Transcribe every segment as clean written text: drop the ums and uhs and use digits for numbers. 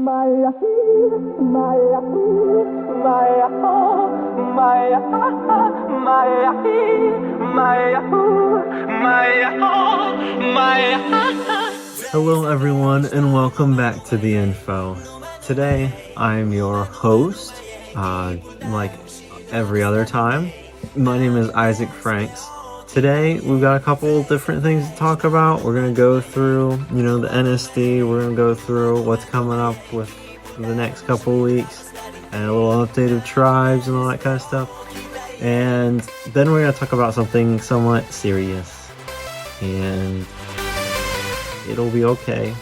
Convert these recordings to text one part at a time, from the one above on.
Hello everyone and welcome back to The Info. Today I'm your host, like every other time. My name is Isaac Franks. Today we've got a couple different things to talk about. We're going to go through, the NSD. We're going to go through what's coming up with the next couple weeks and a little update of tribes and all that kind of stuff. And then we're going to talk about something somewhat serious. And it'll be okay.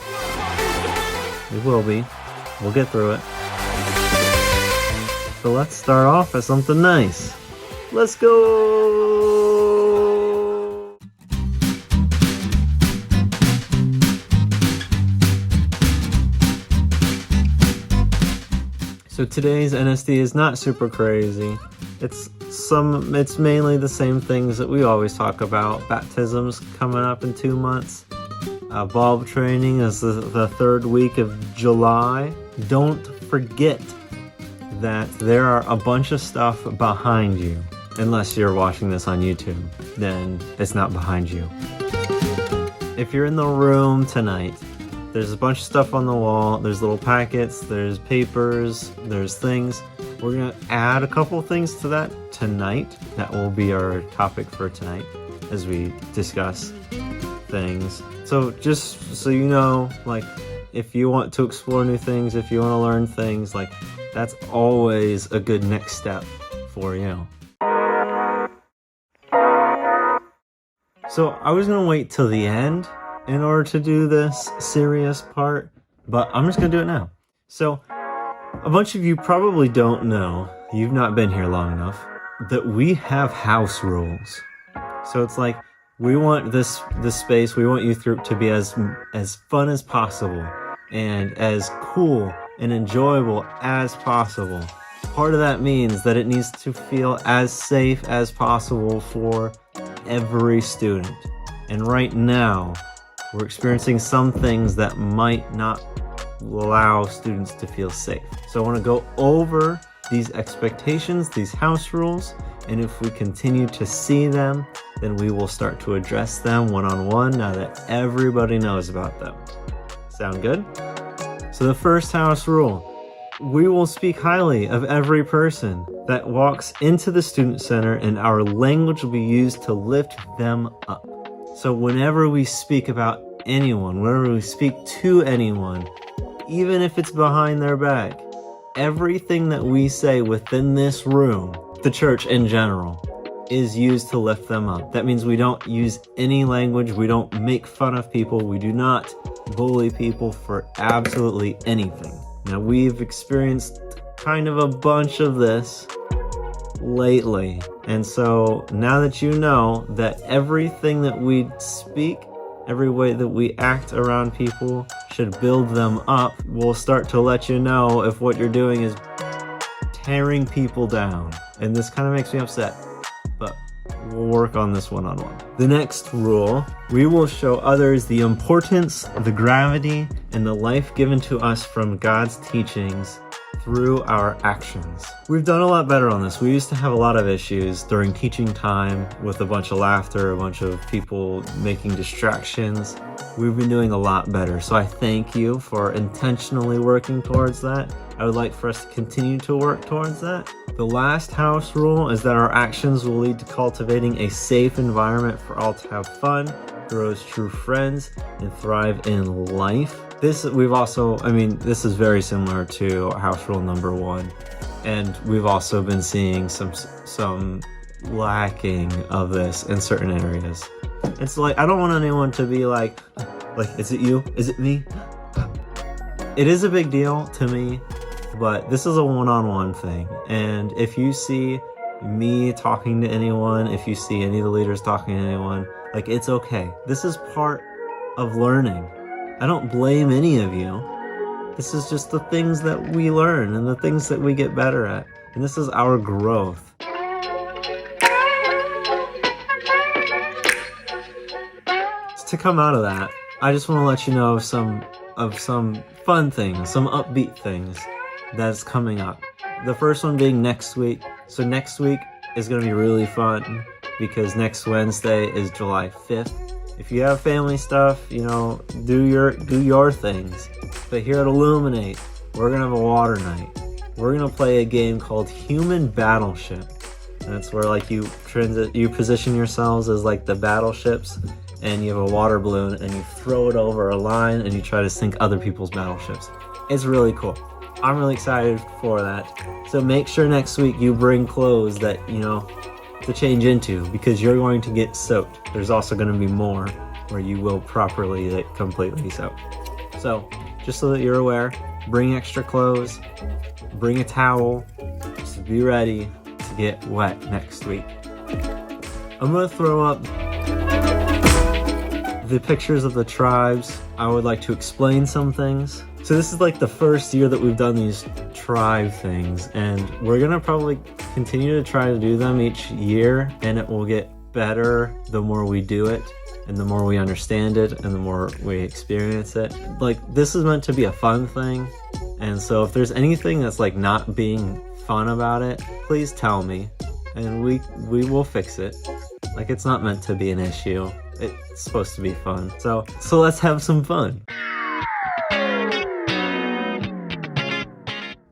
It will be. We'll get through it. So let's start off with something nice. Let's go! So today's NSD is not super crazy. It's mainly the same things that we always talk about. Baptism's coming up in 2 months. Bulb training is the third week of July. Don't forget that there are a bunch of stuff behind you. Unless you're watching this on YouTube, then it's not behind you. If you're in the room tonight, there's a bunch of stuff on the wall. There's little packets, there's papers, there's things. We're gonna add a couple things to that tonight. That will be our topic for tonight as we discuss things. So just so you know, like, if you want to explore new things, if you want to learn things, like, that's always a good next step for you. So I was going to wait till the end in order to do this serious part, but I'm just going to do it now. So a bunch of you probably don't know, you've not been here long enough, that we have house rules. So it's like, we want this space, we want youth group to be as fun as possible and as cool and enjoyable as possible. Part of that means that it needs to feel as safe as possible for every student. And right now, we're experiencing some things that might not allow students to feel safe. So I want to go over these expectations, these house rules, and if we continue to see them, then we will start to address them one-on-one now that everybody knows about them. Sound good? So the first house rule, we will speak highly of every person that walks into the student center, and our language will be used to lift them up. So whenever we speak about anyone, whenever we speak to anyone, even if it's behind their back, everything that we say within this room, the church in general, is used to lift them up. That means we don't use any language, we don't make fun of people, we do not bully people for absolutely anything. Now, we've experienced kind of a bunch of this lately, and so now that you know that everything that we speak, every way that we act around people should build them up, we'll start to let you know if what you're doing is tearing people down. And this kind of makes me upset, but we'll work on this one-on-one. The next rule, we will show others the importance, the gravity, and the life given to us from God's teachings through our actions. We've done a lot better on this. We used to have a lot of issues during teaching time with a bunch of laughter, a bunch of people making distractions. We've been doing a lot better, so I thank you for intentionally working towards that. I would like for us to continue to work towards that. The last house rule is that our actions will lead to cultivating a safe environment for all to have fun, grow as true friends, and thrive in life. This is very similar to house rule number 1. And we've also been seeing some lacking of this in certain areas. It's like, I don't want anyone to be like, is it you? Is it me? It is a big deal to me, but this is a one-on-one thing. And if you see me talking to anyone, if you see any of the leaders talking to anyone, like, it's okay. This is part of learning. I don't blame any of you. This is just the things that we learn and the things that we get better at. And this is our growth. To come out of that, I just want to let you know of of some fun things, some upbeat things that's coming up. The first one being next week. So next week is going to be really fun because next Wednesday is July 5th. If you have family stuff, you know, do your things. But here at Illuminate, we're going to have a water night. We're going to play a game called Human Battleship. And it's where like you position yourselves as like the battleships, and you have a water balloon and you throw it over a line and you try to sink other people's battleships. It's really cool. I'm really excited for that. So make sure next week you bring clothes that, you know, to change into, because you're going to get soaked. There's also going to be more where you will properly get completely soaked. So just so that you're aware, bring extra clothes, bring a towel, just be ready to get wet next week. I'm going to throw up the pictures of the tribes. I would like to explain some things. So this is like the first year that we've done these tribe things, and we're gonna probably continue to try to do them each year, and it will get better the more we do it and the more we understand it and the more we experience it. Like, this is meant to be a fun thing, and so if there's anything that's like not being fun about it, please tell me and we will fix it. Like, it's not meant to be an issue. It's supposed to be fun. So let's have some fun.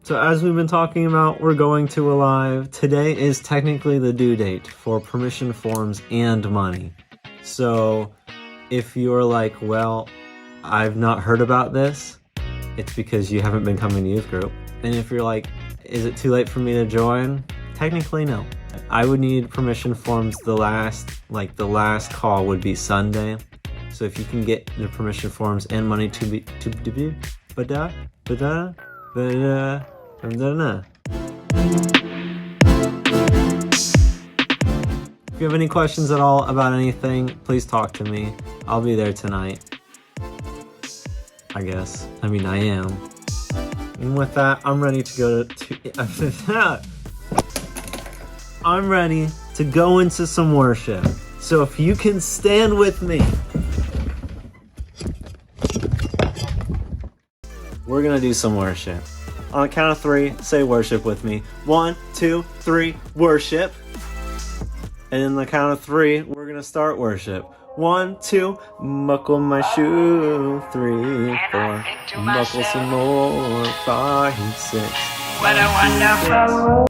So as we've been talking about, we're going to Alive. Today is technically the due date for permission forms and money. So if you're like, well, I've not heard about this, it's because you haven't been coming to youth group. And if you're like, is it too late for me to join? Technically, no. I would need permission forms. The last call would be Sunday. So if you can get the permission forms and money to be If you have any questions at all about anything, please talk to me. I'll be there tonight. I guess. I mean, I am. And with that, I'm ready to go to I'm ready to go into some worship. So if you can stand with me, we're gonna do some worship. On the count of 3, say worship with me. 1, 2, 3, worship. And in the count of 3, we're gonna start worship. 1, 2, buckle my shoe. 3, 4, buckle some more. 5, 6. What a wonderful